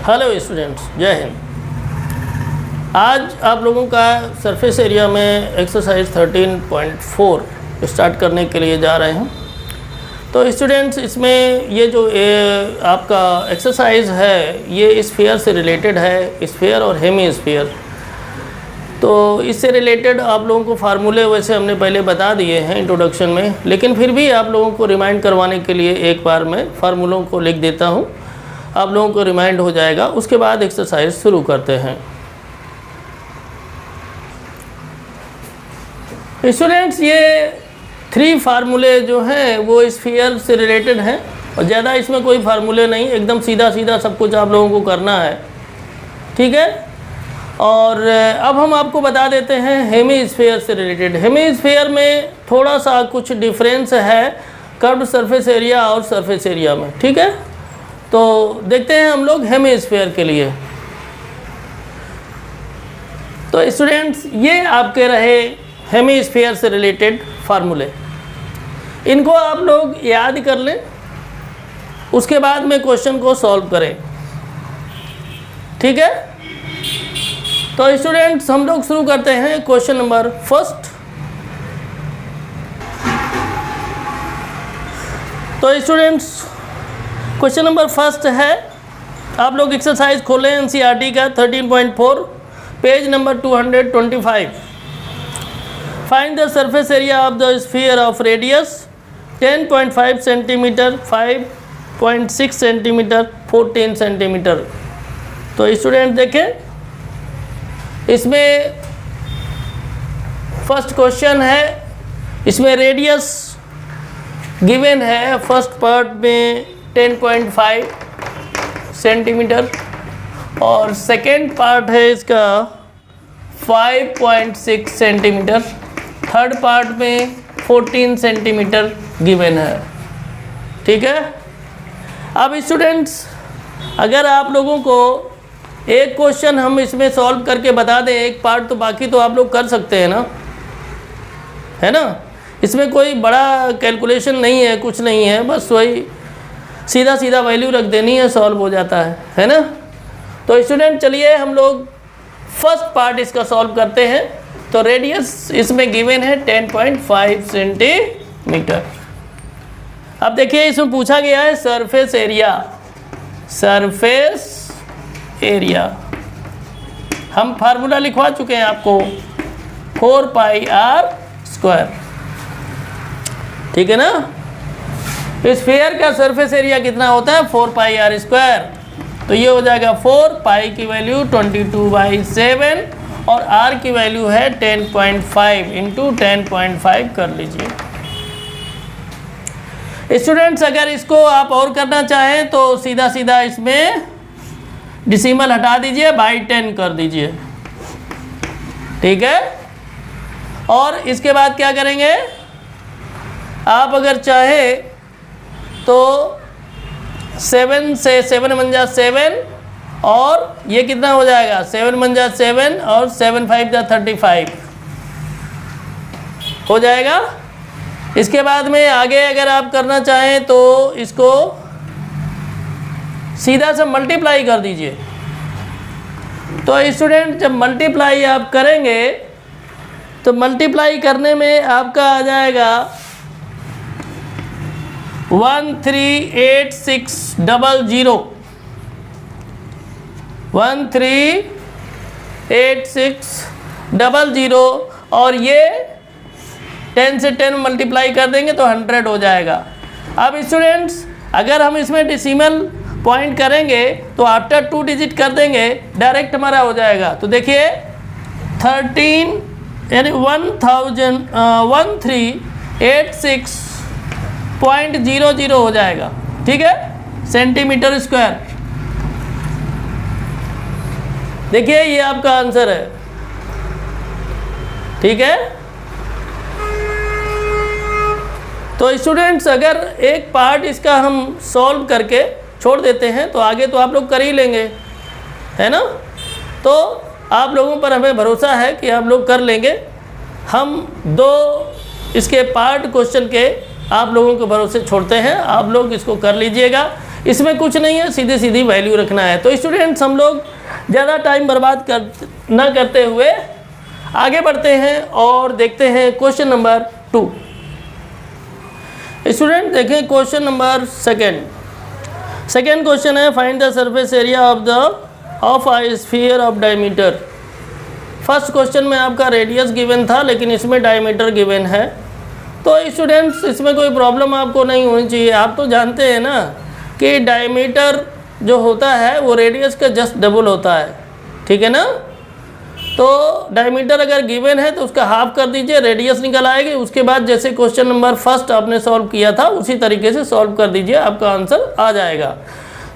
Hello students, जय हिंद। आज आप लोगों का सरफेस एरिया में एक्सरसाइज 13.4 स्टार्ट करने के लिए जा रहे हैं। तो स्टूडेंट्स, इसमें ये जो आपका एक्सरसाइज है ये स्फीयर से रिलेटेड है, स्फीयर और हेमी स्फीयर। तो इससे रिलेटेड आप लोगों को फार्मूले वैसे हमने पहले बता दिए हैं इंट्रोडक्शन में, लेकिन फिर भी आप लोगों को रिमाइंड करवाने के लिए एक बार मैं फार्मूलों को लिख देता हूँ, आप लोगों को रिमाइंड हो जाएगा। उसके बाद एक्सरसाइज शुरू करते हैं। स्टूडेंट्स, ये 3 फार्मूले जो हैं वो स्फीयर से रिलेटेड हैं और ज़्यादा इसमें कोई फार्मूले नहीं, एकदम सीधा सीधा सब कुछ आप लोगों को करना है, ठीक है। और अब हम आपको बता देते हैं हेमी स्फीयर से रिलेटेड। हेमी स्फीयर में थोड़ा सा कुछ डिफरेंस है कर्व्ड सरफेस एरिया और सरफेस एरिया में, ठीक है। तो देखते हैं हम लोग हेमी स्फीयर के लिए। तो स्टूडेंट्स, ये आपके रहे हेमी स्फीयर से रिलेटेड फार्मूले। इनको आप लोग याद कर लें, उसके बाद में क्वेश्चन को सॉल्व करें, ठीक है। तो स्टूडेंट्स, हम लोग शुरू करते हैं क्वेश्चन नंबर फर्स्ट। तो स्टूडेंट्स, क्वेश्चन नंबर फर्स्ट है, आप लोग एक्सरसाइज खोलें एनसीईआरटी का 13.4 page number 225। Find the surface area of the sphere of radius 10.5 centimetre, 5.6 centimetre, 14 centimetre. तो स्टूडेंट देखें, इसमें फर्स्ट क्वेश्चन है, इसमें रेडियस गिवन है फर्स्ट पार्ट में 10.5 सेंटीमीटर और सेकेंड पार्ट है इसका 5.6 सेंटीमीटर, थर्ड पार्ट में 14 सेंटीमीटर गिवन है, ठीक है। अब स्टूडेंट्स, अगर आप लोगों को एक क्वेश्चन हम इसमें सॉल्व करके बता दें एक पार्ट, तो बाकी तो आप लोग कर सकते हैं ना, है ना। इसमें कोई बड़ा कैलकुलेशन नहीं है, कुछ नहीं है, बस वही सीधा सीधा वैल्यू रख देनी है, सॉल्व हो जाता है ना। तो स्टूडेंट, चलिए हम लोग फर्स्ट पार्ट इसका सॉल्व करते हैं। तो रेडियस इसमें गिवन है 10.5 सेंटीमीटर। अब देखिए, इसमें पूछा गया है सरफेस एरिया। सरफेस एरिया हम फार्मूला लिखवा चुके हैं आपको, 4πr², ठीक है ना। स्फीयर का सरफेस एरिया कितना होता है? 4πr²। तो ये हो जाएगा 4π की वैल्यू 22/7 और r की वैल्यू है 10.5 इंटू 10.5 कर लीजिए। स्टूडेंट्स, अगर इसको आप और करना चाहें तो सीधा सीधा इसमें डिसिमल हटा दीजिए, बाई 10 कर दीजिए, ठीक है। और इसके बाद क्या करेंगे, आप अगर चाहे तो 7 से 7 बन जा 7 और ये कितना हो जाएगा, 7 बन जा 7 और 7 5 जा 35 हो जाएगा। इसके बाद में आगे अगर आप करना चाहें तो इसको सीधा से मल्टीप्लाई कर दीजिए। तो स्टूडेंट, जब मल्टीप्लाई आप करेंगे तो मल्टीप्लाई करने में आपका आ जाएगा 138600, 138600 और ये 10 से 10 मल्टीप्लाई कर देंगे तो 100 हो जाएगा। अब स्टूडेंट्स, अगर हम इसमें डिसिमल पॉइंट करेंगे तो आफ्टर 2 डिजिट कर देंगे, डायरेक्ट हमारा हो जाएगा। तो देखिए 13 यानी 1386.00 हो जाएगा, ठीक है, सेंटीमीटर स्क्वायर। देखिए ये आपका आंसर है, ठीक है। तो स्टूडेंट्स, अगर एक पार्ट इसका हम सॉल्व करके छोड़ देते हैं तो आगे तो आप लोग कर ही लेंगे, है ना। तो आप लोगों पर हमें भरोसा है कि आप लोग कर लेंगे। हम 2 इसके पार्ट क्वेश्चन के आप लोगों के भरोसे छोड़ते हैं, आप लोग इसको कर लीजिएगा। इसमें कुछ नहीं है, सीधी सीधी वैल्यू रखना है। तो स्टूडेंट्स हम लोग ज़्यादा टाइम बर्बाद ना करते हुए आगे बढ़ते हैं और देखते हैं क्वेश्चन नंबर 2। स्टूडेंट देखें क्वेश्चन नंबर सेकेंड क्वेश्चन है, find the surface area of a sphere of diameter. First question में आपका रेडियस गिवन था, लेकिन इसमें डायमीटर गिवन है। तो स्टूडेंट्स इसमें कोई प्रॉब्लम आपको नहीं होनी चाहिए। आप तो जानते हैं ना कि डायमीटर जो होता है वो रेडियस का जस्ट डबल होता है, ठीक है ना। तो डायमीटर अगर गिवन है तो उसका हाफ कर दीजिए, रेडियस निकल आएगी। उसके बाद जैसे क्वेश्चन नंबर फर्स्ट आपने सॉल्व किया था उसी तरीके से सॉल्व कर दीजिए, आपका आंसर आ जाएगा।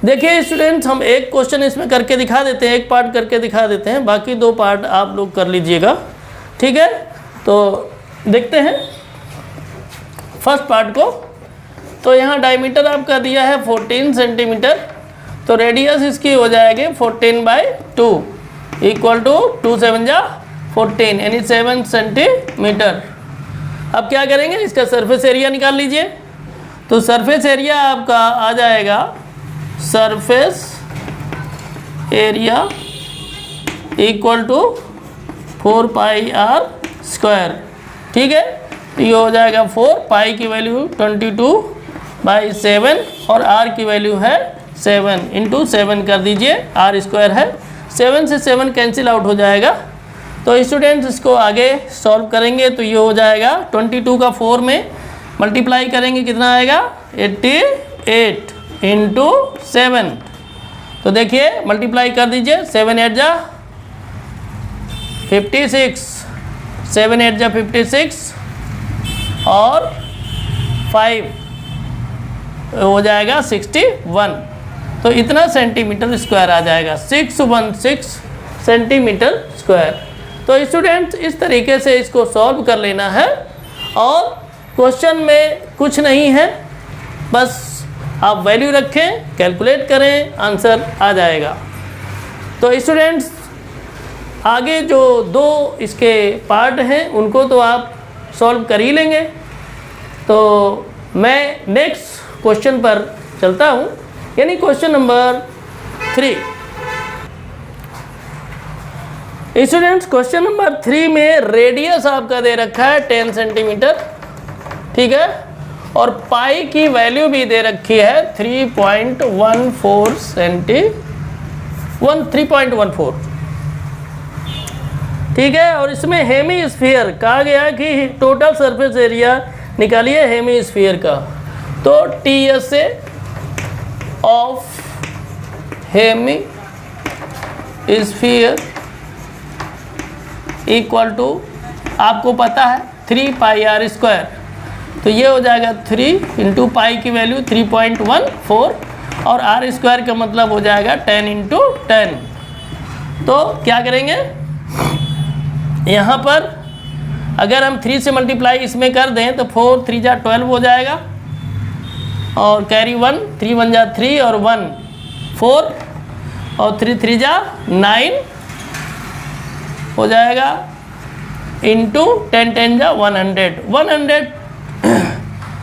देखिए स्टूडेंट्स हम एक क्वेश्चन इसमें करके दिखा देते हैं, एक पार्ट करके दिखा देते हैं, बाकी 2 पार्ट आप लोग कर लीजिएगा, ठीक है। तो देखते हैं फर्स्ट पार्ट को। तो यहाँ डायमीटर आपका दिया है 14 सेंटीमीटर, तो रेडियस इसकी हो जाएगी 14/2 इक्वल टू 2 7 जा 14 यानी 7 सेंटीमीटर। अब क्या करेंगे, इसका सरफेस एरिया निकाल लीजिए। तो सरफेस एरिया आपका आ जाएगा, surface area equal to 4πr², ठीक है। तो ये हो जाएगा 4, पाई की वैल्यू 22/7 और r की वैल्यू है 7 इंटू 7 कर दीजिए, r² है, 7 से 7 कैंसिल आउट हो जाएगा। तो स्टूडेंट्स इसको आगे सॉल्व करेंगे तो ये हो जाएगा 22 का 4 में मल्टीप्लाई करेंगे, कितना आएगा 88 इंटू 7। तो देखिए मल्टीप्लाई कर दीजिए, 7 8 जा 56, 7 8 जा 56 और 5 हो जाएगा 61। तो इतना सेंटीमीटर स्क्वायर आ जाएगा, 616 सेंटीमीटर स्क्वायर। तो स्टूडेंट्स इस तरीके से इसको सॉल्व कर लेना है और क्वेश्चन में कुछ नहीं है, बस आप वैल्यू रखें, कैलकुलेट करें, आंसर आ जाएगा। तो स्टूडेंट्स आगे जो 2 इसके पार्ट हैं उनको तो आप सॉल्व कर ही लेंगे। तो मैं नेक्स्ट क्वेश्चन पर चलता हूँ, यानी question number 3। Students question number 3 में रेडियस आपका दे रखा है 10 सेंटीमीटर, ठीक है, और पाई की वैल्यू भी दे रखी है 3.14, ठीक है। और इसमें हेमी स्फीयर कहा गया कि टोटल सरफेस एरिया निकालिए हेमी स्फीयर का। तो TSA of hemisphere equal to आपको पता है 3πr²। तो ये हो जाएगा 3 इंटू पाई की वैल्यू 3.14 और r² का मतलब हो जाएगा 10 इंटू 10। तो क्या करेंगे, यहाँ पर अगर हम 3 से मल्टीप्लाई इसमें कर दें तो 4 3 जा 12 हो जाएगा और कैरी 1, 3 1 जा 3 और 1 4 और 3 3 जा 9 हो जाएगा इंटू 10 10 जा 100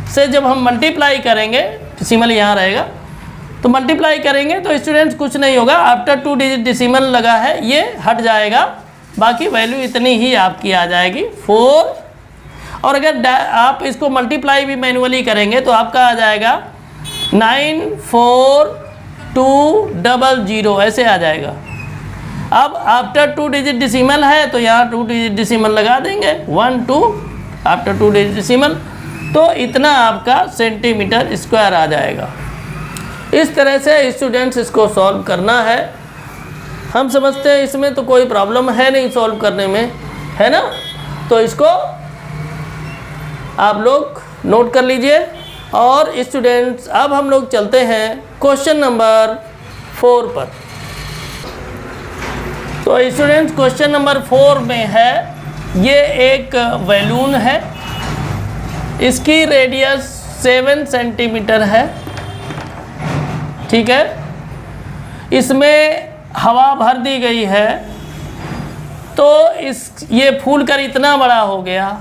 से जब हम मल्टीप्लाई करेंगे, डिसिमल यहाँ रहेगा, तो मल्टीप्लाई करेंगे तो स्टूडेंट्स कुछ नहीं होगा, आफ्टर 2 डिजिट डिसिमल लगा है ये हट जाएगा, बाकी वैल्यू इतनी ही आपकी आ जाएगी 4। और अगर आप इसको मल्टीप्लाई भी मैनुअली करेंगे तो आपका आ जाएगा 94200 ऐसे आ जाएगा। अब आफ्टर 2 डिजिट डिसिमल है तो यहाँ 2 डिजिट डिसिमल लगा देंगे 1 2 आफ्टर 2 डिजिट डिसिमल, तो इतना आपका सेंटीमीटर स्क्वायर आ जाएगा। इस तरह से स्टूडेंट्स इसको सॉल्व करना है। हम समझते हैं इसमें तो कोई प्रॉब्लम है नहीं सॉल्व करने में, है ना। तो इसको आप लोग नोट कर लीजिए। और स्टूडेंट्स अब हम लोग चलते हैं क्वेश्चन नंबर 4 पर। तो स्टूडेंट्स क्वेश्चन नंबर 4 में है, ये एक बैलून है, इसकी रेडियस 7 सेंटीमीटर है, ठीक है। इसमें हवा भर दी गई है तो ये फूल कर इतना बड़ा हो गया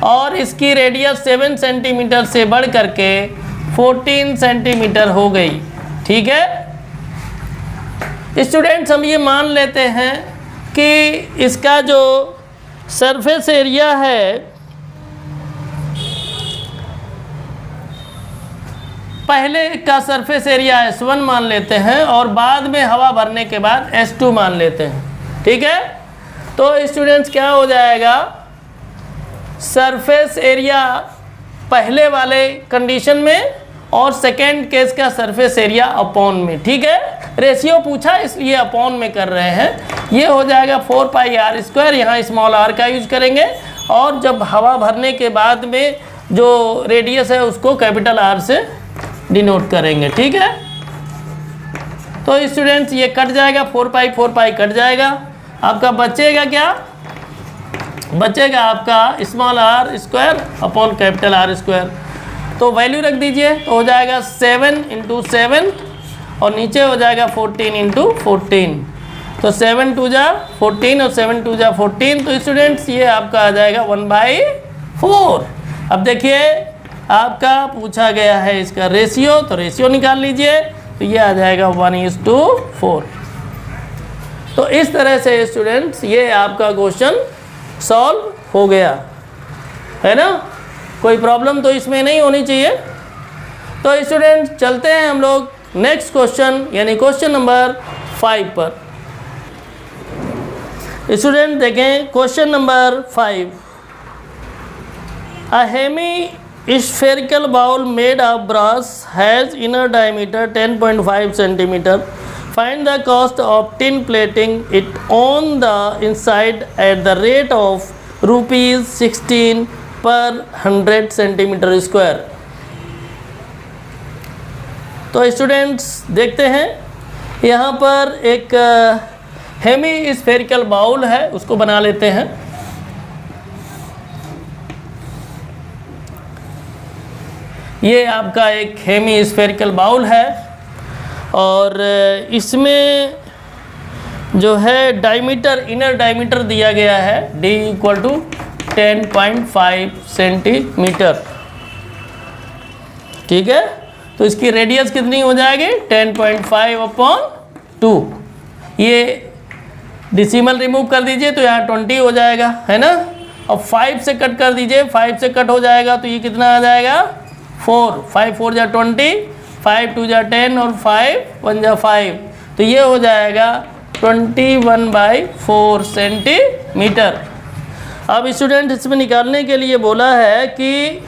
और इसकी रेडियस 7 सेंटीमीटर से बढ़ करके 14 सेंटीमीटर हो गई, ठीक है स्टूडेंट्स, हम ये मान लेते हैं कि इसका जो सरफेस एरिया है पहले का सरफेस एरिया S1 मान लेते हैं और बाद में हवा भरने के बाद S2 मान लेते हैं। ठीक है, तो स्टूडेंट्स क्या हो जाएगा, सरफेस एरिया पहले वाले कंडीशन में और सेकेंड केस का सरफेस एरिया अपॉन में। ठीक है, रेशियो पूछा इसलिए अपॉन में कर रहे हैं। ये हो जाएगा 4 पाई आर स्क्वायर, यहाँ स्मॉल आर का यूज करेंगे और जब हवा भरने के बाद में जो रेडियस है उसको कैपिटल आर से डिनोट करेंगे। ठीक है, तो स्टूडेंट्स ये कट जाएगा, 4 पाई कट जाएगा, आपका बचेगा क्या, बचेगा आपका small r square upon capital r square. तो वैल्यू रख दीजिए, तो हो जाएगा 7 × 7 और नीचे हो जाएगा 14 × 14। तो 7 2 जा 14 और 7 2 जा 14। तो स्टूडेंट्स ये आपका आ जाएगा 1/4। अब देखिए आपका पूछा गया है इसका रेशियो, तो रेशियो निकाल लीजिए, तो ये आ जाएगा 1:4। तो इस तरह से स्टूडेंट्स ये आपका क्वेश्चन सॉल्व हो गया है ना, कोई प्रॉब्लम तो इसमें नहीं होनी चाहिए। तो स्टूडेंट्स चलते हैं हम लोग नेक्स्ट क्वेश्चन यानी क्वेश्चन नंबर 5 पर। स्टूडेंट देखें question number 5। A hemispherical bowl made of brass has inner diameter 10.5 centimeter. Find the cost of tin plating it on the inside at the rate of ₹16 per 100 centimeter square. तो students देखते हैं यहाँ पर एक Hemy spherical bowl है, उसको बना लेते हैं। ये आपका एक हेमी स्फेरिकल बाउल है और इसमें जो है डायमीटर, इनर डायमीटर दिया गया है D = 10.5 सेंटीमीटर। ठीक है, तो इसकी रेडियस कितनी हो जाएगी 10.5/2। ये डिसिमल रिमूव कर दीजिए तो यहाँ 20 हो जाएगा, है ना। अब 5 से कट कर दीजिए, 5 से कट हो जाएगा तो ये कितना आ जाएगा 4, 5 4 जा 20, 5 2 जा 10 और 5 1 जा 5, तो ये हो जाएगा 21/4 सेंटीमीटर। अब स्टूडेंट इसमें निकालने के लिए बोला है कि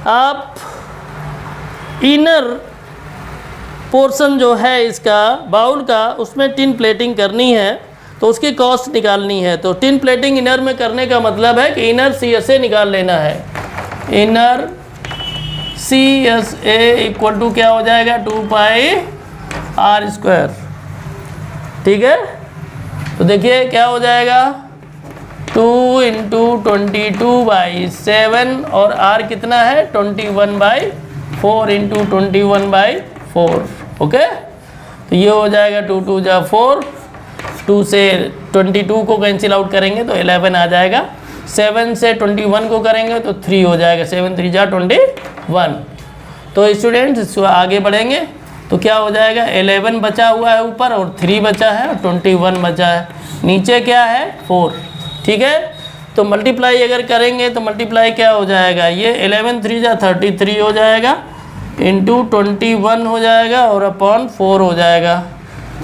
आप इनर पोर्शन जो है इसका बाउल का उसमें टिन प्लेटिंग करनी है, तो उसकी कॉस्ट निकालनी है। तो टिन प्लेटिंग इनर में करने का मतलब है कि इनर CSA निकाल लेना है। इनर CSA = क्या हो जाएगा 2 पाई आर स्क्वायर। ठीक है, तो देखिए क्या हो जाएगा 2 × 22/7 और r कितना है 21/4 × 21/4। ओके, तो ये हो जाएगा 2 2 जा 4, 2 से 22 को कैंसिल आउट करेंगे तो 11 आ जाएगा, 7 से 21 को करेंगे तो 3 हो जाएगा, 7 3 जा 21। तो स्टूडेंट्स आगे बढ़ेंगे तो क्या हो जाएगा 11 बचा हुआ है ऊपर और 3 बचा है और 21 बचा है, नीचे क्या है 4। ठीक है, तो मल्टीप्लाई अगर करेंगे तो मल्टीप्लाई क्या हो जाएगा, ये 11 3 जा 33 हो जाएगा, इंटू 21 हो जाएगा और अपॉन 4 हो जाएगा।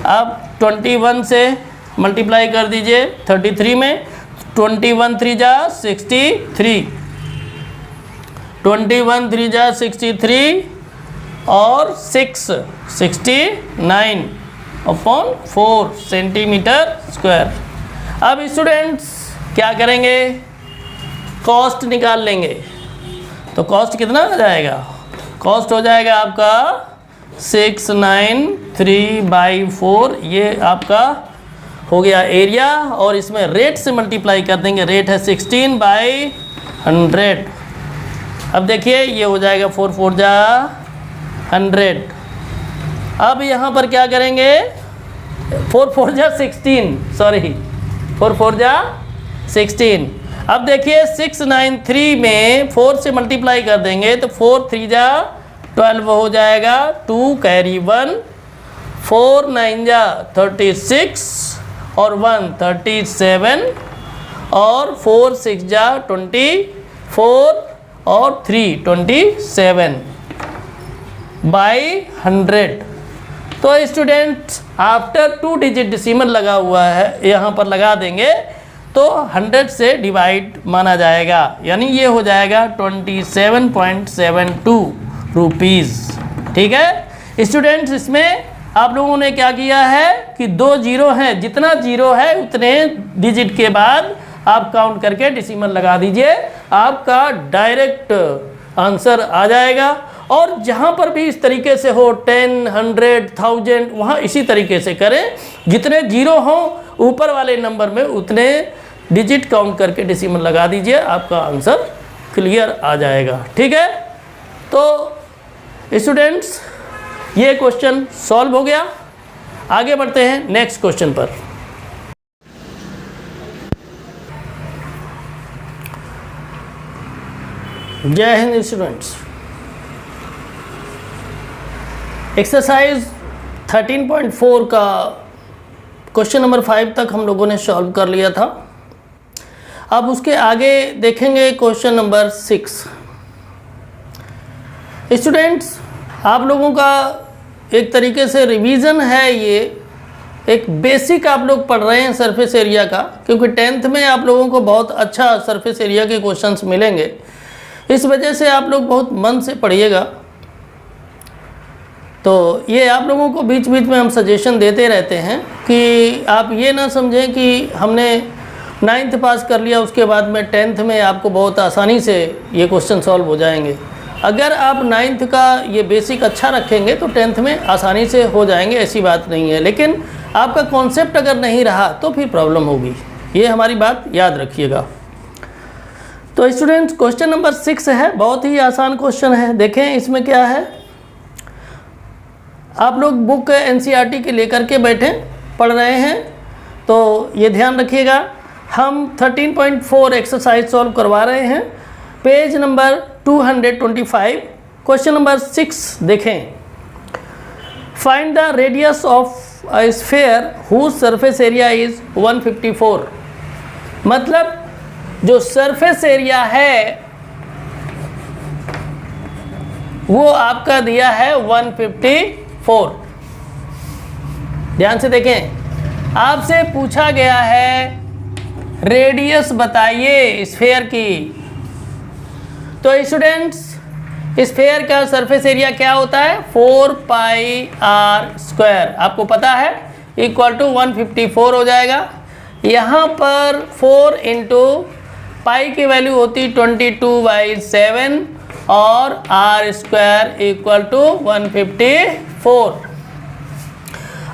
अब 21 से मल्टीप्लाई कर दीजिए 33 में, 21 3 जा 63, 21 3 जा 63 और 6 69 अपॉन 4 सेंटीमीटर स्क्वायर। अब स्टूडेंट्स क्या करेंगे, कॉस्ट निकाल लेंगे। तो कॉस्ट कितना आ जाएगा, कॉस्ट हो जाएगा आपका 693/4। ये आपका हो गया एरिया और इसमें रेट से मल्टीप्लाई कर देंगे, रेट है 16/100। अब देखिए ये हो जाएगा 4 4 जा 100। अब यहाँ पर क्या करेंगे 4 4 जा 16, सॉरी 4 4 जा 16। अब देखिए 693 में 4 से मल्टीप्लाई कर देंगे तो 4 3 जा 12 हो जाएगा, 2 कैरी 1, 4 9 जा 36 और 1 37 और 4 6 जा 24 और 3 27 बाई 100। तो स्टूडेंट्स आफ्टर 2 डिजिट डेसिमल लगा हुआ है, यहाँ पर लगा देंगे तो 100 से डिवाइड माना जाएगा, यानी ये हो जाएगा 27.72 रुपीज़। ठीक है स्टूडेंट्स, इसमें आप लोगों ने क्या किया है कि 2 जीरो हैं, जितना जीरो है उतने डिजिट के बाद आप काउंट करके डेसिमल लगा दीजिए, आपका डायरेक्ट आंसर आ जाएगा। और जहाँ पर भी इस तरीके से हो 10, 100, 1000 वहाँ इसी तरीके से करें, जितने जीरो हों ऊपर वाले नंबर में उतने डिजिट काउंट करके डेसिमल लगा दीजिए, आपका आंसर क्लियर आ जाएगा। ठीक है, तो स्टूडेंट्स ये क्वेश्चन सॉल्व हो गया। आगे बढ़ते हैं नेक्स्ट क्वेश्चन पर। जय हिंद स्टूडेंट्स। एक्सरसाइज 13.4 का क्वेश्चन नंबर 5 तक हम लोगों ने सॉल्व कर लिया था। अब उसके आगे देखेंगे क्वेश्चन नंबर 6। स्टूडेंट्स आप लोगों का एक तरीके से रिवीजन है, ये एक बेसिक आप लोग पढ़ रहे हैं सरफेस एरिया का, क्योंकि 10th में आप लोगों को बहुत अच्छा सरफेस एरिया के क्वेश्चंस मिलेंगे, इस वजह से आप लोग बहुत मन से पढ़िएगा। तो ये आप लोगों को बीच बीच में हम सजेशन देते रहते हैं कि आप ये ना समझें कि हमने 9th पास कर लिया उसके बाद में 10th में आपको बहुत आसानी से ये क्वेश्चन सॉल्व हो जाएंगे। अगर आप 9th का ये बेसिक अच्छा रखेंगे तो 10th में आसानी से हो जाएंगे, ऐसी बात नहीं है। लेकिन आपका कॉन्सेप्ट अगर नहीं रहा तो फिर प्रॉब्लम होगी, ये हमारी बात याद रखिएगा। तो स्टूडेंट्स क्वेश्चन नंबर 6 है, बहुत ही आसान क्वेश्चन है। देखें इसमें क्या है, आप लोग बुक NCERT के लेकर के बैठे पढ़ रहे हैं तो ये ध्यान रखिएगा। हम 13.4 एक्सरसाइज सॉल्व करवा रहे हैं, पेज नंबर 225, क्वेश्चन नंबर 6 देखें। Find the radius of a sphere whose surface area is 154। मतलब जो सरफेस एरिया है वो आपका दिया है 154। ध्यान से देखें, आपसे पूछा गया है रेडियस बताइए स्फीयर की। तो स्टूडेंट्स स्फीयर का सरफेस एरिया क्या होता है, 4πr²। आपको पता है इक्वल टू 154 हो जाएगा। यहाँ पर 4 इंटू पाई की वैल्यू होती 22/7 और r² इक्वल टू 154।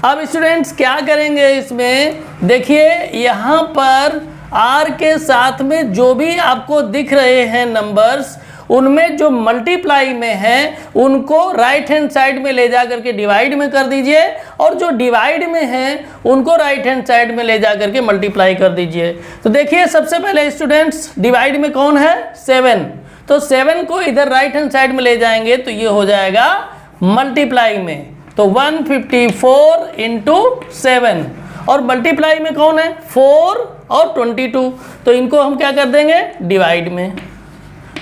अब स्टूडेंट्स क्या करेंगे इसमें, देखिए यहाँ पर r के साथ में जो भी आपको दिख रहे हैं नंबर्स, उनमें जो मल्टीप्लाई में हैं उनको राइट हैंड साइड में ले जा करके डिवाइड में कर दीजिए, और जो डिवाइड में हैं उनको राइट हैंड साइड में ले जा करके मल्टीप्लाई कर दीजिए। तो देखिए सबसे पहले स्टूडेंट्स डिवाइड में कौन है, 7, तो 7 को इधर राइट हैंड साइड में ले जाएंगे तो ये हो जाएगा मल्टीप्लाई में, तो 154 इंटू 7, और मल्टीप्लाई में कौन है 4 और 22, तो इनको हम क्या कर देंगे डिवाइड में,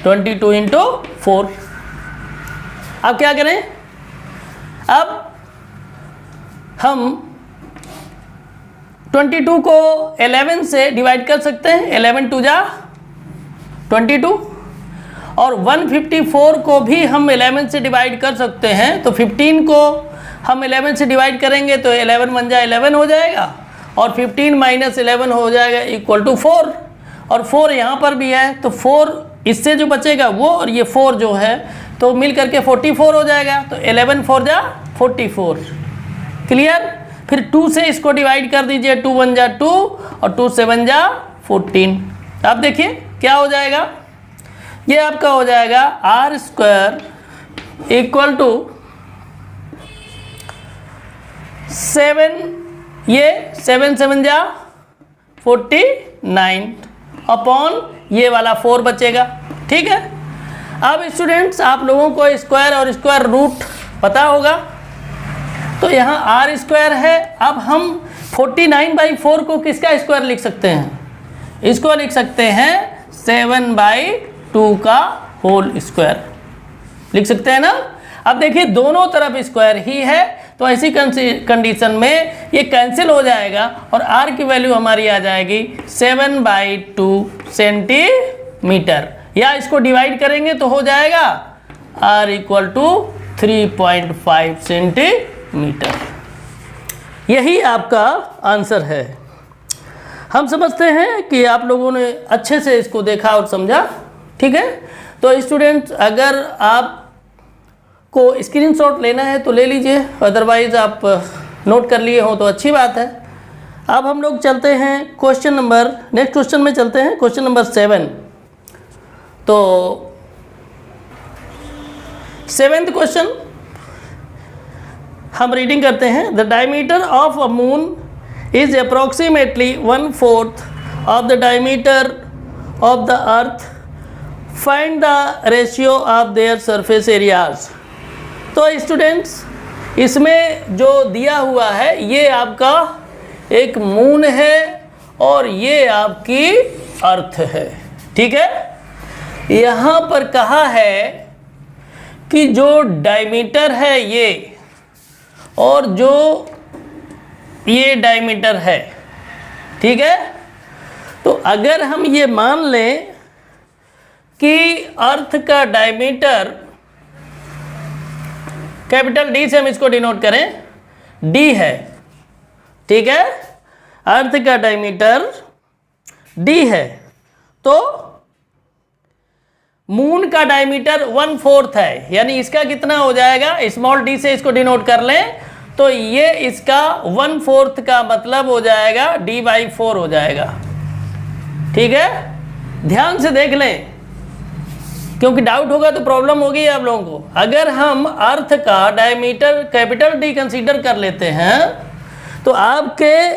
22 इंटू 4। अब क्या करें, अब हम 22 को 11 से डिवाइड कर सकते हैं, 11 2 जा 22, और 154 को भी हम 11 से डिवाइड कर सकते हैं, तो 15 को हम 11 से डिवाइड करेंगे तो 11 1 जा 11 हो जाएगा, और 15 माइनस 11 हो जाएगा इक्वल टू 4, और 4 यहाँ पर भी है तो 4 इससे जो बचेगा वो, और ये 4 जो है तो मिल करके 44 हो जाएगा, तो 11 4 जा 44। क्लियर, फिर 2 से इसको डिवाइड कर दीजिए, 2 1 जा 2 और 2 7 जा 14। अब देखिए क्या हो जाएगा, ये आपका हो जाएगा r² इक्वल टू 7, ये 7 7 जा 49 अपॉन ये वाला 4 बचेगा। ठीक है, अब स्टूडेंट्स आप लोगों को स्क्वायर और स्क्वायर रूट पता होगा, तो यहाँ आर स्क्वायर है। अब हम 49/4 को किसका स्क्वायर लिख सकते हैं? इसको लिख सकते हैं 7/2 का होल स्क्वायर लिख सकते हैं ना। अब देखिए दोनों तरफ स्क्वायर ही है, तो ऐसी कंडीशन में ये कैंसिल हो जाएगा और r की वैल्यू हमारी आ जाएगी 7/2 सेंटीमीटर, या इसको डिवाइड करेंगे तो हो जाएगा r = 3.5 सेंटीमीटर। यही आपका आंसर है। हम समझते हैं कि आप लोगों ने अच्छे से इसको देखा और समझा, ठीक है। तो स्टूडेंट्स अगर आप को स्क्रीनशॉट लेना है तो ले लीजिए, अदरवाइज़ आप नोट कर लिए हो तो अच्छी बात है। अब हम लोग चलते हैं नेक्स्ट क्वेश्चन में चलते हैं, क्वेश्चन नंबर 7। तो 7th क्वेश्चन हम रीडिंग करते हैं। The diameter of a moon is approximately 1/4 of the diameter of the earth, find the ratio of their surface areas. तो स्टूडेंट्स इसमें जो दिया हुआ है ये आपका एक मून है और ये आपकी अर्थ है, ठीक है। यहाँ पर कहा है कि जो डायमीटर है ये और जो ये डायमीटर है, ठीक है। तो अगर हम ये मान लें कि अर्थ का डायमीटर कैपिटल डी से हम इसको डिनोट करें, डी है, ठीक है। अर्थ का डायमीटर डी है, तो मून का डायमीटर 1/4 है, यानी इसका कितना हो जाएगा, स्मॉल डी से इसको डिनोट कर लें तो ये इसका 1/4 का मतलब हो जाएगा d/4 हो जाएगा, ठीक है। ध्यान से देख लें क्योंकि डाउट होगा तो प्रॉब्लम होगी आप लोगों को। अगर हम अर्थ का डायमीटर कैपिटल डी कंसीडर कर लेते हैं तो आपके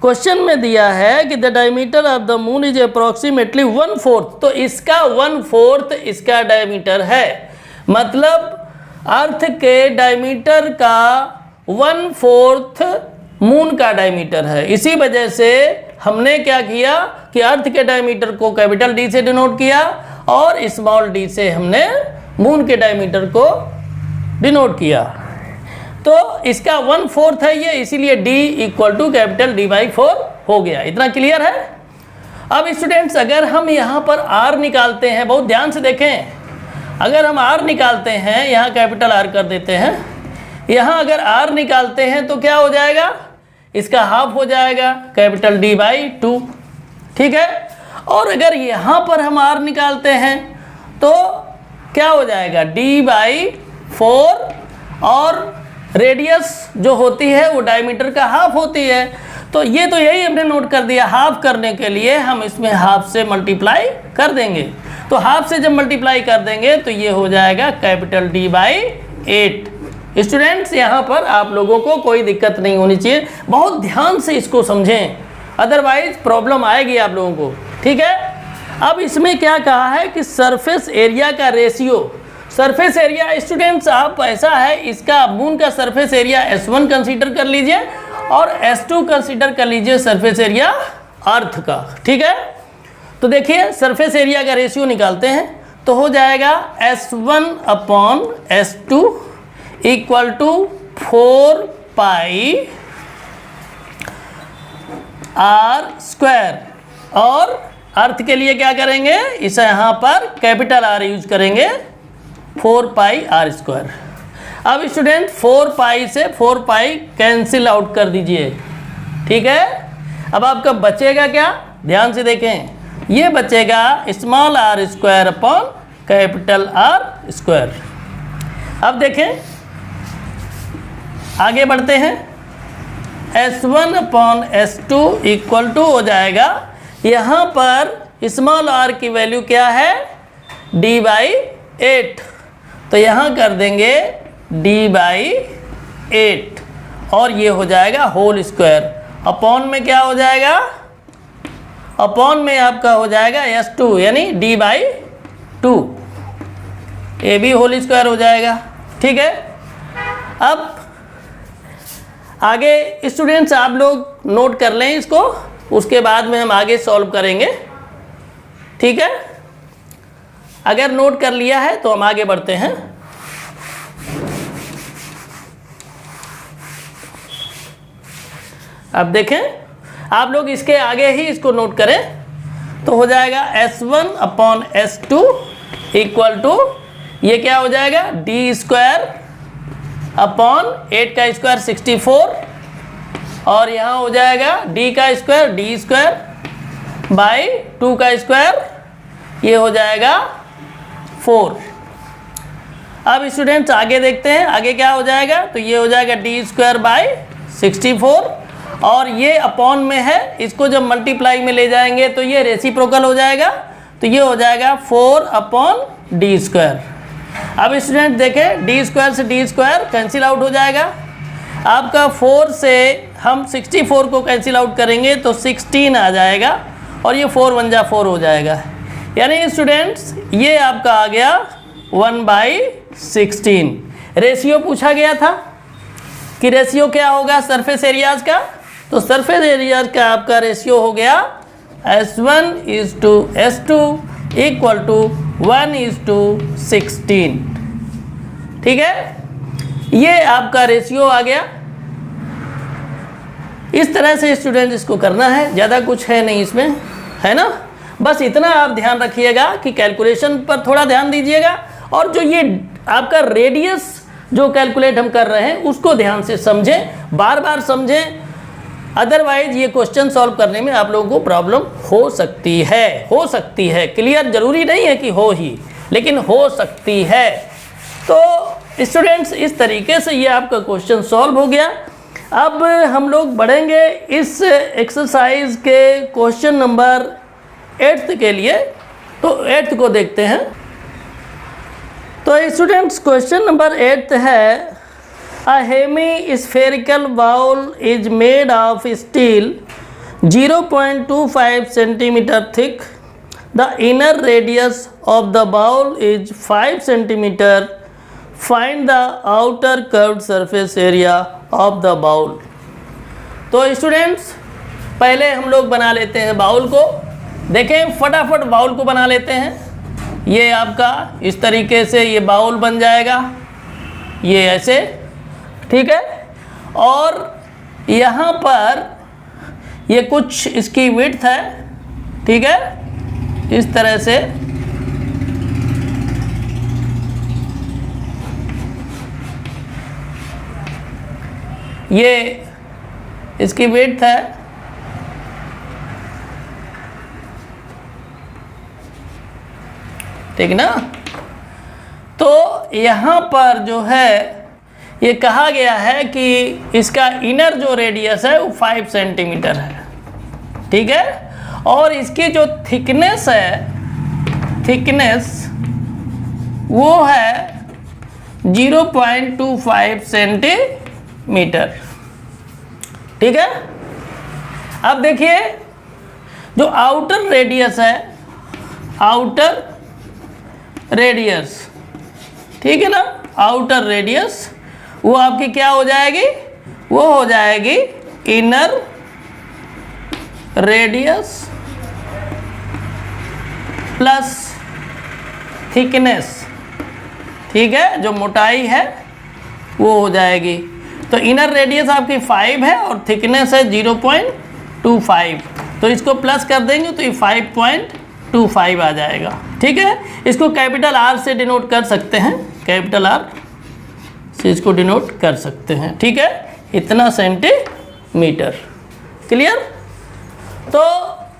क्वेश्चन में दिया है कि the diameter of the moon is approximately 1/4, तो इसका 1/4 इसका डायमीटर है, मतलब अर्थ के डायमीटर का 1/4 मून का डायमीटर है। इसी वजह से हमने क्या किया कि अर्थ के डायमीटर को कैपिटल डी से डिनोट किया और स्मॉल डी से हमने मून के डायमीटर को डिनोट किया। तो इसका 1/4 है ये, इसीलिए d = कैपिटल D/4 हो गया। इतना क्लियर है। अब स्टूडेंट्स अगर हम यहाँ पर r निकालते हैं, बहुत ध्यान से देखें, अगर हम r निकालते हैं, यहाँ कैपिटल R कर देते हैं, यहाँ अगर r निकालते हैं तो क्या हो जाएगा, इसका हाफ हो जाएगा कैपिटल D/2, ठीक है। और अगर यहाँ पर हम r निकालते हैं तो क्या हो जाएगा D/4, और रेडियस जो होती है वो डायमीटर का हाफ होती है। तो यही हमने नोट कर दिया। हाफ करने के लिए हम इसमें हाफ से मल्टीप्लाई कर देंगे, तो हाफ से जब मल्टीप्लाई कर देंगे तो ये हो जाएगा कैपिटल D/8। स्टूडेंट्स यहाँ पर आप लोगों को कोई दिक्कत नहीं होनी चाहिए, बहुत ध्यान से इसको समझें, अदरवाइज प्रॉब्लम आएगी आप लोगों को, ठीक है। अब इसमें क्या कहा है कि सरफेस एरिया का रेशियो, सरफेस एरिया स्टूडेंट्स आप ऐसा है, इसका मून का सरफेस एरिया S1 कंसीडर कर लीजिए और S2 कंसीडर कर लीजिए सरफेस एरिया अर्थ का, ठीक है। तो देखिए सरफेस एरिया का रेशियो निकालते हैं तो हो जाएगा S1/S2 = 4πr², और अर्थ के लिए क्या करेंगे, इसे यहाँ पर कैपिटल R यूज करेंगे, 4πr²। अब स्टूडेंट 4π से 4π कैंसिल आउट कर दीजिए, ठीक है। अब आपका बचेगा क्या, ध्यान से देखें, ये बचेगा स्मॉल r² कैपिटल R²। अब देखें आगे बढ़ते हैं, S1/S2 = हो जाएगा, यहाँ पर स्मॉल r की वैल्यू क्या है, D/8, तो यहाँ कर देंगे D/8 और ये हो जाएगा होल स्क्वायर। अपॉन में क्या हो जाएगा, अपॉन में आपका हो जाएगा S2 यानी D/2, AB होल स्क्वायर हो जाएगा। ठीक है, अब आगे स्टूडेंट्स आप लोग नोट कर लें इसको, उसके बाद में हम आगे सॉल्व करेंगे। ठीक है, अगर नोट कर लिया है तो हम आगे बढ़ते हैं। अब देखें, आप लोग इसके आगे ही इसको नोट करें तो हो जाएगा S1 upon S2 equal to, ये क्या हो जाएगा, डी स्क्वायर अपॉन 8 का स्क्वायर 64, और यहाँ हो जाएगा d का स्क्वायर डी स्क्वायर बाई 2 का स्क्वायर, ये हो जाएगा 4। अब स्टूडेंट्स आगे देखते हैं, आगे क्या हो जाएगा, तो ये हो जाएगा डी स्क्वायर बाई 64, और ये अपॉन में है, इसको जब मल्टीप्लाई में ले जाएंगे तो ये रेसिप्रोकल हो जाएगा, तो ये हो जाएगा 4 अपॉन डी स्क्वायर। अब स्टूडेंट देखें, डी स्क्वायर से डी स्क्वायर कैंसिल आउट हो जाएगा, आपका 4 से हम 64 को कैंसिल आउट करेंगे तो 16 आ जाएगा, और ये 4 1 जा 4 हो जाएगा, यानी स्टूडेंट्स ये आपका आ गया 1/16। रेशियो पूछा गया था कि रेशियो क्या होगा सरफेस एरियाज का, तो सरफेस एरियाज का आपका रेशियो हो गया S1:S2 इक्वल टू 1:16। ठीक है, ये आपका रेशियो आ गया। इस तरह से स्टूडेंट इसको करना है, ज़्यादा कुछ है नहीं इसमें, है ना। बस इतना आप ध्यान रखिएगा कि कैलकुलेशन पर थोड़ा ध्यान दीजिएगा, और जो ये आपका रेडियस जो कैलकुलेट हम कर रहे हैं उसको ध्यान से समझें, बार बार समझें, अदरवाइज ये क्वेश्चन सॉल्व करने में आप लोगों को प्रॉब्लम हो सकती है। क्लियर, जरूरी नहीं है कि हो ही, लेकिन हो सकती है। तो स्टूडेंट्स इस तरीके से ये आपका क्वेश्चन सॉल्व हो गया। अब हम लोग बढ़ेंगे इस एक्सरसाइज के क्वेश्चन नंबर 8 के लिए, तो 8 को देखते हैं। तो स्टूडेंट्स क्वेश्चन नंबर 8 है, A hemispherical bowl is made of steel 0.25 centimeter thick. The inner radius of the bowl is 5 centimeter. Find the outer curved surface area of the bowl. तो students पहले हम लोग बना लेते हैं बाउल को। देखें, फटाफट बाउल को बना लेते हैं। ये आपका इस तरीके से ये बाउल बन जाएगा, ये ऐसे, ठीक है। और यहाँ पर ये कुछ इसकी विड्थ है, ठीक है, इस तरह से। ये इसकी विड्थ है, ठीक ना। तो यहाँ पर जो है ये कहा गया है कि इसका इनर जो रेडियस है वो 5 सेंटीमीटर है, ठीक है, और इसकी जो थिकनेस है, थिकनेस वो है 0.25 सेंटीमीटर, ठीक है। अब देखिए जो आउटर रेडियस है, आउटर रेडियस, ठीक है ना, आउटर रेडियस वो आपकी क्या हो जाएगी, वो हो जाएगी इनर रेडियस प्लस थिकनेस, ठीक है, जो मोटाई है वो हो जाएगी। तो इनर रेडियस आपकी 5 है और थिकनेस है 0.25, तो इसको प्लस कर देंगे तो ये 5.25 आ जाएगा, ठीक है। इसको कैपिटल R से डिनोट कर सकते हैं, कैपिटल R से इसको डिनोट कर सकते हैं, ठीक है, इतना सेंटीमीटर। क्लियर। तो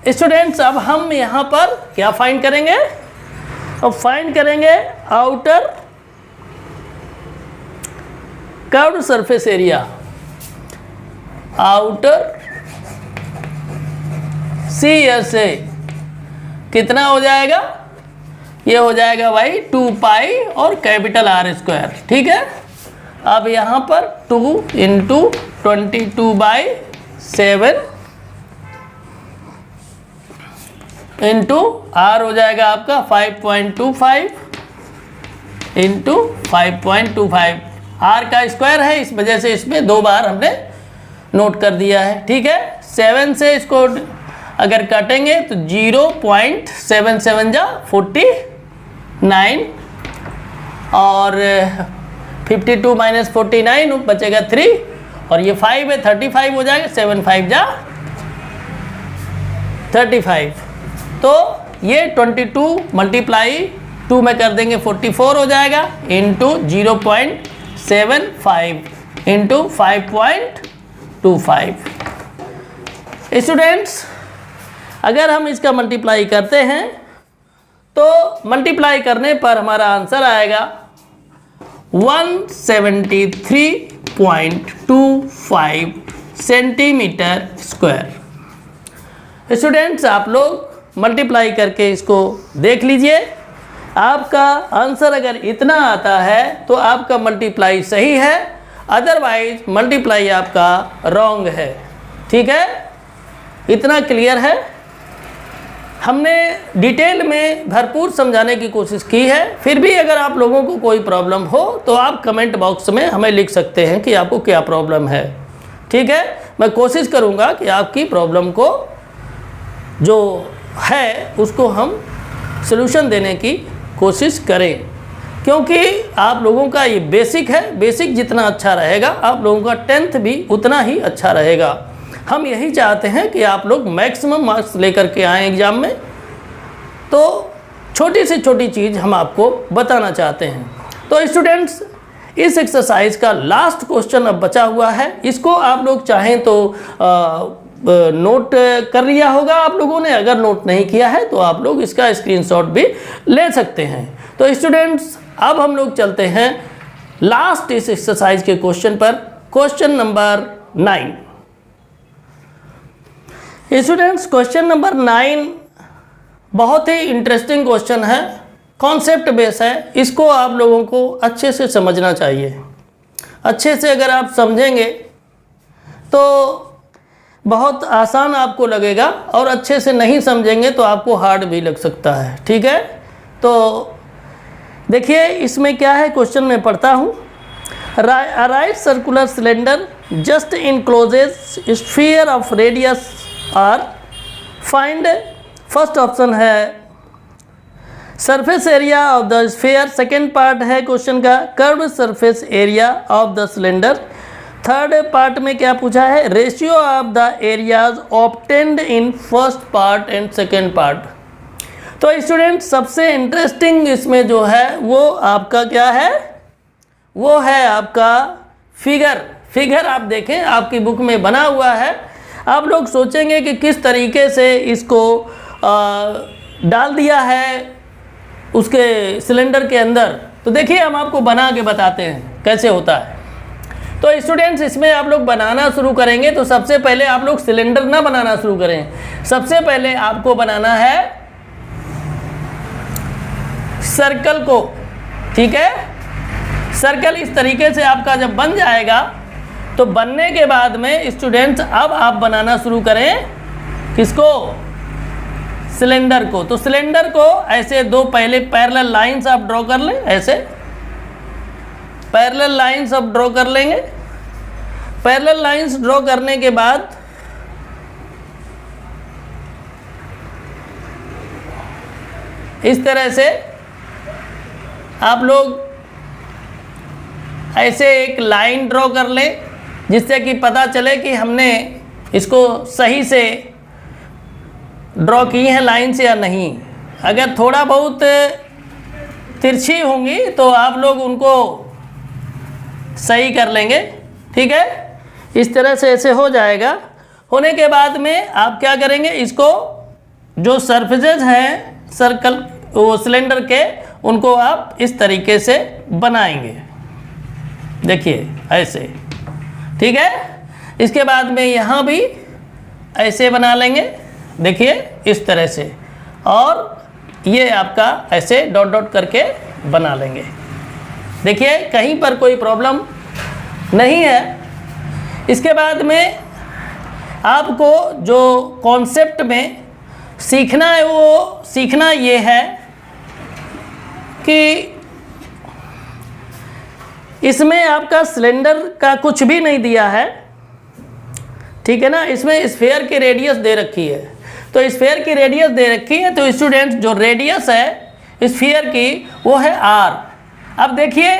स्टूडेंट्स अब हम यहाँ पर क्या फाइंड करेंगे, अब फाइंड करेंगे outer curved surface area, outer CSA कितना हो जाएगा, ये हो जाएगा भाई 2 पाई और कैपिटल R स्क्वायर, ठीक है। अब यहाँ पर 2 × 22/7 इंटू R हो जाएगा आपका 5.25, इंटू 5.25। आर का स्क्वायर है, इस वजह से इसमें 2 बार हमने नोट कर दिया है। ठीक है, 7 से इसको अगर काटेंगे तो 0.77 जा 49 और 52 माइनस 49 बचेगा 3 और ये 5 है 35 हो जाएगा, 7 5 जा 35। तो ये 22 मल्टीप्लाई 2 में कर देंगे 44 हो जाएगा इंटू 0.75 इंटू 5.25। स्टूडेंट्स अगर हम इसका मल्टीप्लाई करते हैं तो मल्टीप्लाई करने पर हमारा आंसर आएगा 173.25 सेंटीमीटर स्क्वायर। स्टूडेंट्स आप लोग मल्टीप्लाई करके इसको देख लीजिए, आपका आंसर अगर इतना आता है तो आपका मल्टीप्लाई सही है, अदरवाइज मल्टीप्लाई आपका रॉन्ग है। ठीक है, इतना क्लियर है। हमने डिटेल में भरपूर समझाने की कोशिश की है, फिर भी अगर आप लोगों को कोई प्रॉब्लम हो तो आप कमेंट बॉक्स में हमें लिख सकते हैं कि आपको क्या प्रॉब्लम है। ठीक है, मैं कोशिश करूंगा कि आपकी प्रॉब्लम को जो है उसको हम सलूशन देने की कोशिश करें, क्योंकि आप लोगों का ये बेसिक है, बेसिक जितना अच्छा रहेगा आप लोगों का 10th भी उतना ही अच्छा रहेगा। हम यही चाहते हैं कि आप लोग मैक्सिमम मार्क्स लेकर के आएँ एग्ज़ाम में, तो छोटी से छोटी चीज़ हम आपको बताना चाहते हैं। तो स्टूडेंट्स इस एक्सरसाइज का लास्ट क्वेश्चन अब बचा हुआ है, इसको आप लोग चाहें तो नोट कर लिया होगा आप लोगों ने, अगर नोट नहीं किया है तो आप लोग इसका स्क्रीनशॉट भी ले सकते हैं। तो स्टूडेंट्स अब हम लोग चलते हैं लास्ट इस एक्सरसाइज के क्वेश्चन पर, question number 9। Students question number 9 बहुत ही इंटरेस्टिंग क्वेश्चन है, कॉन्सेप्ट बेस है, इसको आप लोगों को अच्छे से समझना चाहिए। अच्छे से अगर आप समझेंगे तो बहुत आसान आपको लगेगा, और अच्छे से नहीं समझेंगे तो आपको हार्ड भी लग सकता है। ठीक है, तो देखिए इसमें क्या है, क्वेश्चन में पढ़ता हूँ। Right circular cylinder just encloses sphere of radius R, find. First option है surface area of the sphere, second part है क्वेश्चन का curve surface area of the cylinder, third part में क्या पूछा है, ratio of the areas obtained in first part and second part. तो student सबसे interesting इसमें जो है वो आपका क्या है, वो है आपका फिगर आप देखें आपकी बुक में बना हुआ है। आप लोग सोचेंगे कि किस तरीके से इसको डाल दिया है उसके सिलेंडर के अंदर, तो देखिए हम आपको बना के बताते हैं कैसे होता है। तो स्टूडेंट्स इसमें आप लोग बनाना शुरू करेंगे तो सबसे पहले आप लोग सिलेंडर ना बनाना शुरू करें, सबसे पहले आपको बनाना है सर्कल को। ठीक है, सर्कल इस तरीके से आपका जब बन जाएगा तो बनने के बाद में स्टूडेंट्स अब आप बनाना शुरू करें किसको, सिलेंडर को। तो सिलेंडर को ऐसे दो पहले पैरेलल लाइंस आप ड्रॉ कर लें, ऐसे पैरेलल लाइंस आप ड्रॉ कर लेंगे। पैरेलल लाइंस ड्रॉ करने के बाद इस तरह से आप लोग ऐसे एक लाइन ड्रॉ कर लें, जिससे कि पता चले कि हमने इसको सही से ड्रॉ की है लाइन्स या नहीं। अगर थोड़ा बहुत तिरछी होंगी तो आप लोग उनको सही कर लेंगे। ठीक है, इस तरह से ऐसे हो जाएगा। होने के बाद में आप क्या करेंगे, इसको जो सरफेसेज हैं सर्कल वो सिलेंडर के, उनको आप इस तरीके से बनाएंगे, देखिए ऐसे। ठीक है, इसके बाद में यहाँ भी ऐसे बना लेंगे, देखिए इस तरह से, और ये आपका ऐसे डॉट डॉट करके बना लेंगे। देखिए कहीं पर कोई प्रॉब्लम नहीं है। इसके बाद में आपको जो कॉन्सेप्ट में सीखना है वो सीखना ये है कि इसमें आपका सिलेंडर का कुछ भी नहीं दिया है, ठीक है ना। इसमें स्फीयर की रेडियस दे रखी है, तो स्फीयर की रेडियस दे रखी है, तो स्टूडेंट्स जो रेडियस है स्फीयर की वो है आर। अब देखिए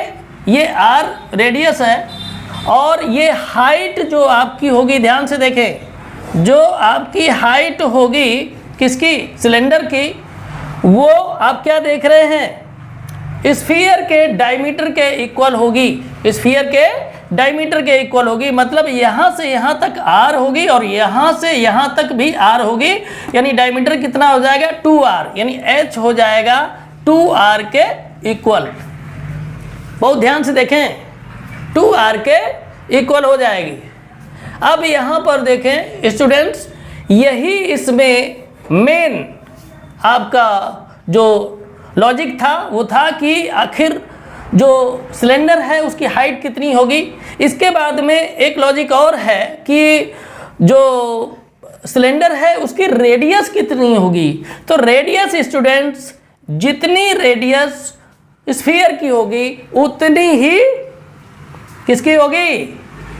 ये आर रेडियस है और ये हाइट जो आपकी होगी, ध्यान से देखें, जो आपकी हाइट होगी किसकी, सिलेंडर की, वो आप क्या देख रहे हैं, स्फीयर के डायमीटर के इक्वल होगी, स्फीयर के डायमीटर के इक्वल होगी। मतलब यहाँ से यहाँ तक आर होगी और यहाँ से यहाँ तक भी आर होगी, यानी डायमीटर कितना हो जाएगा 2r, यानी h हो जाएगा 2r के इक्वल। बहुत ध्यान से देखें, 2r के इक्वल हो जाएगी। अब यहाँ पर देखें स्टूडेंट्स, यही इसमें मेन आपका जो लॉजिक था वो था कि आखिर जो सिलेंडर है उसकी हाइट कितनी होगी। इसके बाद में एक लॉजिक और है कि जो सिलेंडर है उसकी रेडियस कितनी होगी। तो रेडियस स्टूडेंट्स, जितनी रेडियस स्फीयर की होगी उतनी ही किसकी होगी,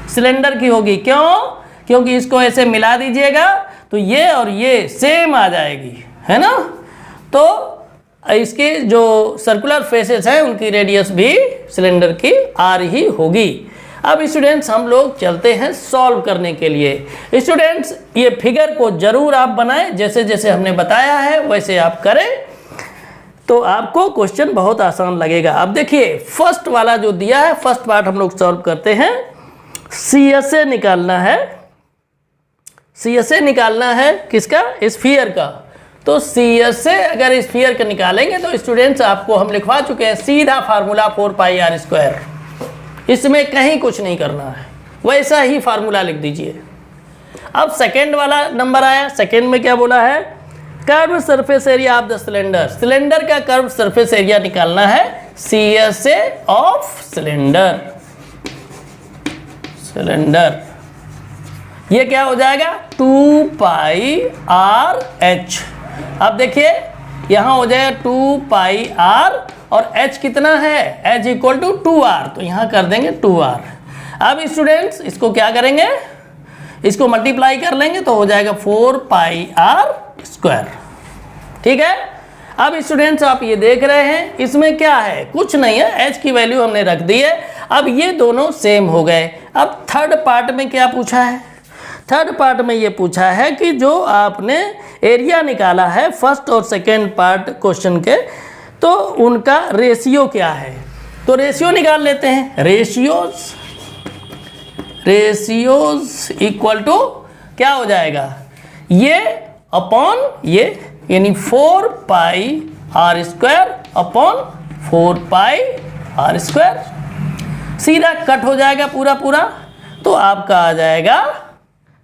सिलेंडर की होगी। क्यों? क्योंकि इसको ऐसे मिला दीजिएगा तो ये और ये सेम आ जाएगी, है ना। तो इसके जो सर्कुलर फेसेस हैं उनकी रेडियस भी सिलेंडर की आर ही होगी। अब स्टूडेंट्स हम लोग चलते हैं सॉल्व करने के लिए। स्टूडेंट्स ये फिगर को जरूर आप बनाएं, जैसे जैसे हमने बताया है वैसे आप करें तो आपको क्वेश्चन बहुत आसान लगेगा। अब देखिए फर्स्ट वाला जो दिया है, फर्स्ट पार्ट हम लोग सॉल्व करते हैं। CSA निकालना है, CSA निकालना है किसका, स्फीयर का। तो CSA अगर स्फीयर का निकालेंगे तो स्टूडेंट्स आपको हम लिखवा चुके हैं सीधा फार्मूला 4πr²। इसमें कहीं कुछ नहीं करना है, वैसा ही फार्मूला लिख दीजिए। अब सेकेंड वाला नंबर आया, सेकेंड में क्या बोला है, curve surface area of the cylinder. Cylinder का कर्व सरफेस एरिया निकालना है, CSA ऑफ सिलेंडर, सिलेंडर ये क्या हो जाएगा 2πRh। अब देखिए यहाँ हो जाएगा 2πr और h कितना है, h इक्वल टू 2r, तो यहाँ कर देंगे 2r। अब स्टूडेंट्स इसको क्या करेंगे, इसको मल्टीप्लाई कर लेंगे तो हो जाएगा 4πr²। ठीक है। अब स्टूडेंट्स आप ये देख रहे हैं इसमें क्या है, कुछ नहीं है, h की वैल्यू हमने रख दी है। अब ये दोनों सेम हो गए। अब थर्ड पार्ट में क्या पूछा है, थर्ड पार्ट में ये पूछा है कि जो आपने एरिया निकाला है फर्स्ट और सेकेंड पार्ट क्वेश्चन के, तो उनका रेशियो क्या है। तो रेशियो निकाल लेते हैं। रेशियोज इक्वल टू क्या हो जाएगा, ये अपॉन ये, यानी 4πr² अपॉन 4πr²। सीधा कट हो जाएगा पूरा पूरा, तो आपका आ जाएगा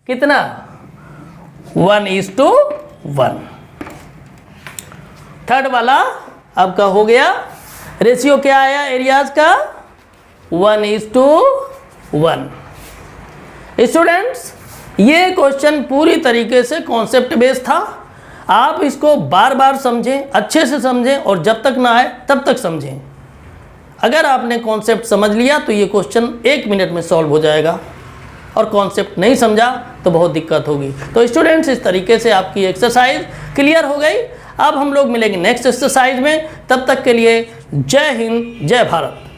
कितना 1:1। थर्ड वाला आपका हो गया। रेशियो क्या आया एरियाज का 1:1। स्टूडेंट्स ये क्वेश्चन पूरी तरीके से कॉन्सेप्ट बेस्ड था। आप इसको बार बार समझें, अच्छे से समझें और जब तक ना आए तब तक समझें। अगर आपने कॉन्सेप्ट समझ लिया तो ये क्वेश्चन 1 मिनट में सॉल्व हो जाएगा, और कॉन्सेप्ट नहीं समझा तो बहुत दिक्कत होगी। तो स्टूडेंट्स इस तरीके से आपकी एक्सरसाइज क्लियर हो गई। अब हम लोग मिलेंगे नेक्स्ट एक्सरसाइज में, तब तक के लिए जय हिंद जय भारत।